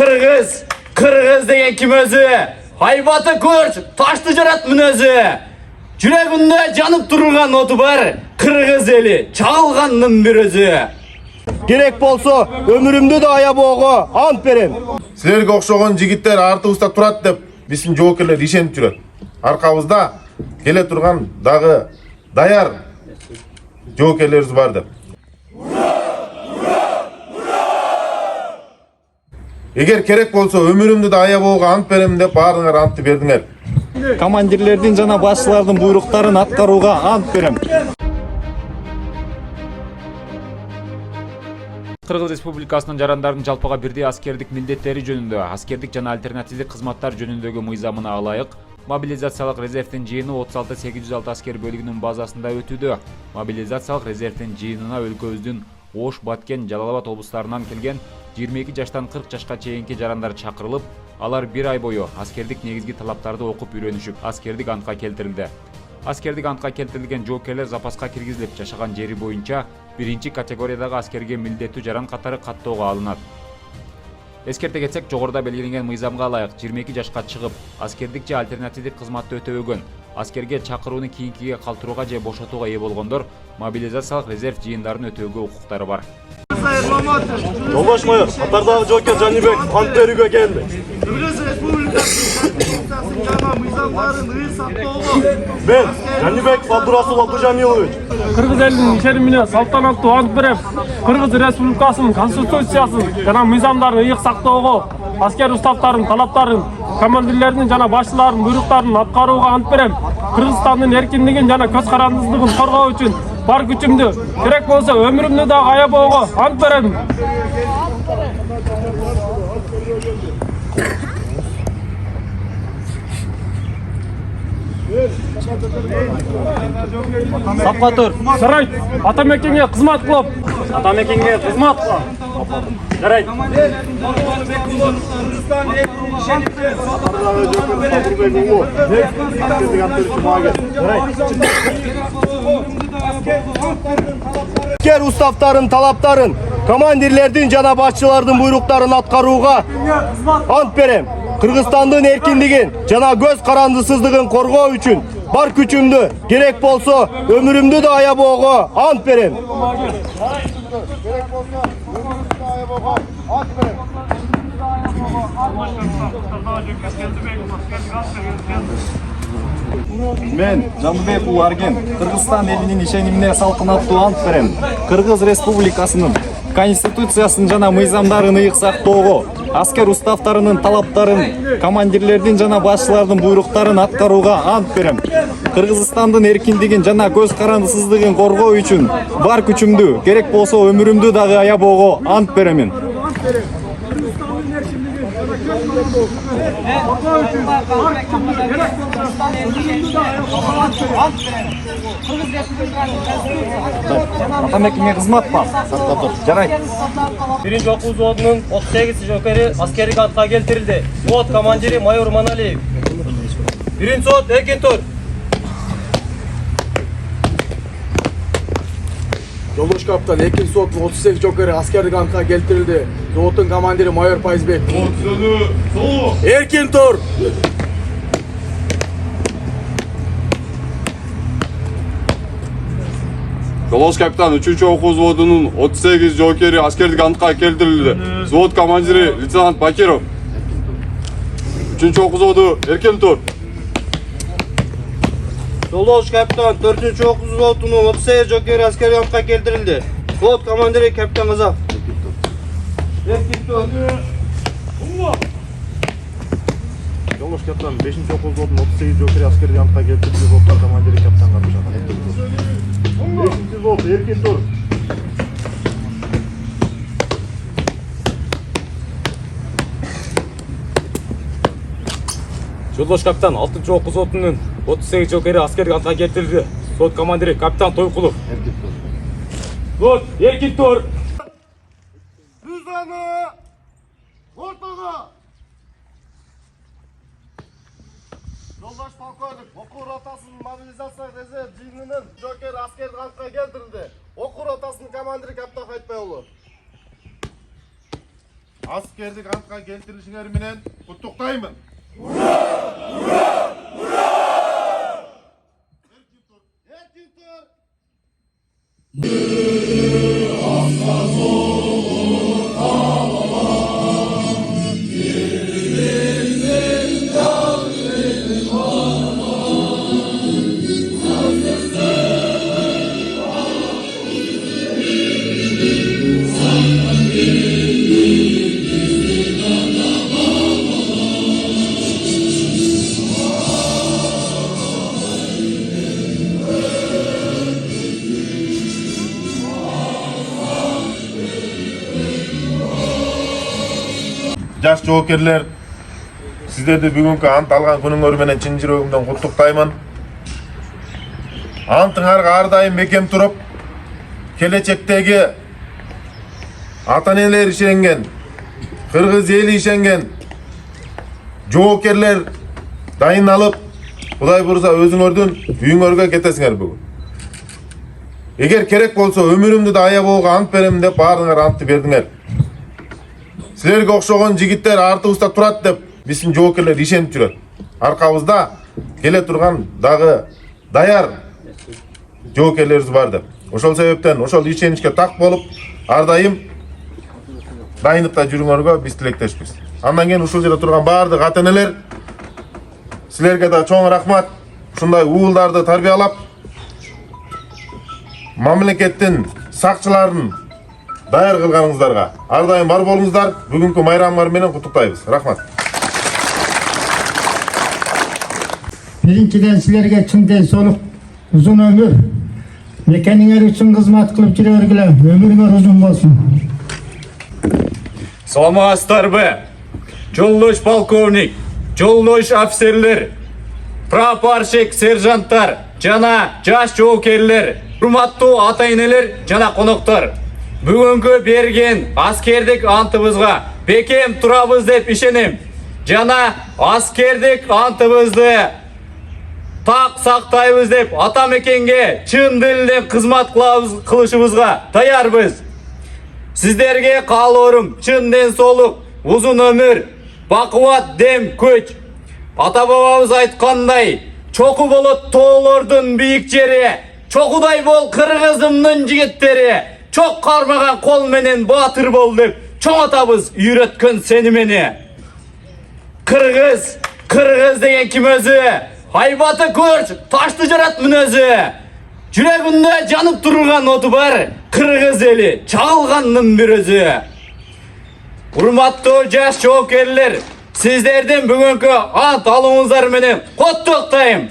Kırgız деген kim özü? Haybatı kurç, taşты жарат özü. Жүрегінде жанып тұрған оты бар, Kırgız eli, çağılғанның bir özü. Gerek bolsa ömrümde de aya boğu ant berem. Sizlerge okşoğon jigitler артыбызда турат деп биздин жоокерлер ишенип жүрөт. Аркабызда келе турган дагы даяр жоокерлерибиz бар деп. Эгер керек болсо өмүрүмдү да ая боого ант берем деп баарыңар антты бердиңер. Командирлердин жана башчылардын буйруктарын аткарууга ант берем. Кыргыз Республикасынын жарандардын жалпыга бирдей аскердик милдеттери жөнүндө, аскердик жана альтернативдик кызматтар жөнүндөгү мыйзамына ылайык мобилизациялык резервдин жыйыны 36806 аскер бөлүгүнүн базасында өтүүдө. Мобилизациялык резервдин жыйынына өлкөбүздүн Ош, Баткен, Жалал Абад облустарынан келген 22 жаштан 40 жашка чейинки жарандар чакырылып, алар бир ай бою аскердик негизги талаптарды окуп үйрөнүшүп, аскердик антка келтирилди. Аскердик антка келтирилген жоокерлер запаска киргизилип, жашаган жери боюнча биринчи категориядагы аскерге милдеттүү жаран катары каттоого алынат. Эскерте кетсек, жогоруда белгиленген мыйзамга ылайык 22 жашка чыгып, аскердик же альтернативдик кызматты өтөбөгөн, аскерге чакырууну кийинкиге калтырууга же бошотууга ээ болгондор мобилизациялык резерв жыйындарын өтөөгө укуктары бар. Жолдош майор, катардагы жоокер Жанибек ант берүүгө келди. Кыргыз Республикасынын жаңа мыйзамдарын ыр сактоого. Мен Жанибек Фадурасул Абдужамилович. Кыргыз элинин ишенимине салтанаттуу ант берип, Кыргыз Республикасынын конституциясын жана мыйзамдарын ыйык сактоого, аскер уставтарын талаптарын, командирлердин жана башчылардын буйруктарын аткарууга ант берем. Кыргызстандын эркиндигин жана көз карандысыздыгын коргоо үчүн бар күчүмдү, керек болсо өмүрүмдү да аябоого ант берем. Сапка тур. Жарайт, атамекенге кызмат кылып. Атамекенге кызмат кылам. Жарайт. Asker ustavların talapların, komandirlerden jana başçılardın buyruktарын atkaruğa ant berem. Kırgızstandın erkindigin jana göz karandısızlığın korgoo üçün bar küçümdü, gerek bolsa ömürümdü de aya boğu ant berem. Men Жанбек Уларген, Кыргызстан элинин ишенимине салкынаттуу ант берем. Кыргыз Республикасынын конституциясын жана мыйзамдарын ыйык сактоого, аскер уставтарынын талаптарын, командирлердин жана башчылардын буйруктарын аткарууга ант берем. Кыргызстандын эркиндигин жана көз карандысыздыгын коргоо үчүн бар күчүмдү, керек болсо өмүрүмдү дагы аябоого ант беремин. Атамекенге кызмат бар. Жарайт. Биринчи окуу взводунун 38 жоокери аскердик антка келтирилди. Взвод командири майор Маналиев. Биринчи взвод Эркин Тур. Жолдош капитан Эркин взводунун 38 жоокери аскердик антка келтирилди. Взводдун командири майор Пайызбек. Эркин Тур. Жолдош капитан 3-чү окуу взводунун 38 жоокери аскердик антка келтирилди. Взвод командири лейтенант Бакиров. 3-чү окуу взводу Эркин Тур. Жолдош капитан 4-чү окуу взводунун 38 жоокери аскердик антка келтирилди. Взвод командири капитан Казак. Эркин Тур. Жолдош капитан 5-чү окуу взводунун 38 жоокери аскердик антка келтирилди. Взвод командири капитан Карымшак. 5-чү взвод Эркин Тур. Жолдош капитан 6-чы окуу взводунун 38 жоокери аскердик антка келтирилди. Взвод командири капитан Тойкулов. Взвод Эркин Тур. Жолдош полковник, окуу ротасынын мобилизация резерв жыйынынын жоокери аскердик антка келтирилди. Окуу ротасынын командири капитан Кайтбай уулу. Askerlik antqa keltirişiňer menen kutluktayman. Жаш жоокерлер, сиздерди бүгүнкү ант алган күнүңөр менен чын жүрөгүмдөн куттуктаймын. Антыңарга ар дайым бекем туруп, келечектеги ата-энелер ишенген, кыргыз эли ишенген жоокерлер дайыналып, Кудай бурса өзүңөрдүн үйүңөргө кетесиңер бүгүн. Эгер керек болсо өмүрүмдү да аябоого ант берем деп баарыңар антты бердиңер. Силерге окшогон жигиттер артыбызда турат деп биздин жоокерлер ишенип жүрөт. Аркабызда келе турган дагы даяр жоокерлерибиз бар деп. Ошол себептен ошол ишеничке так болуп, ар дайым дайындыкта жүрүңөргө биз тилектешпиз. Андан кийин ушул жерде турган баардык ата-энелер силерге да чоң рахмат. Ушундай уулдарды тарбиялап, мамлекеттин сакчыларын даяр кылганыңыздарга ар дайым бар болуңуздар. Бүгүнкү майрамыңар менен куттуктайбыз. Рахмат. Биринчиден силерге чын денсаулык, узун өмүр, мекениңер үчүн кызмат кылып жүрө бергиле, өмүрүңөр узун болсун. Саламатсыздарбы? Жолдош полковник, жолдош офицерлер, прапорщик, сержанттар жана жаш жоокерлер, урматтуу ата-энелер жана коноктор. Бүгүнкү берген аскердик антыбызга бекем турабыз деп ишенем. Жана аскердик антыбызды так сактайбыз деп ата мекенге чын дилден кызмат кылышыбызга даярбыз. Сиздерге каалоорум чын денсаулык, узун өмүр, бакубат дем көч. Ата бабабыз айткандай, чоку болот тоолордун бийик жери, чокудай бол кыргызымдын жигиттери, чок кармаган кол менен баатыр бол деп чоң атабыз үйрөткөн сенimени. Кыргыз деген ким өзү? Айбаты көрч, ташты жарат мүнөзү. Жүрөгүндө жанып турган оту бар, кыргыз эли чагылгандын бир өзү. Урматтуу жаш жоокерлер, сиздердин бүгүнкү ант алууңуздар менен коттуктайм.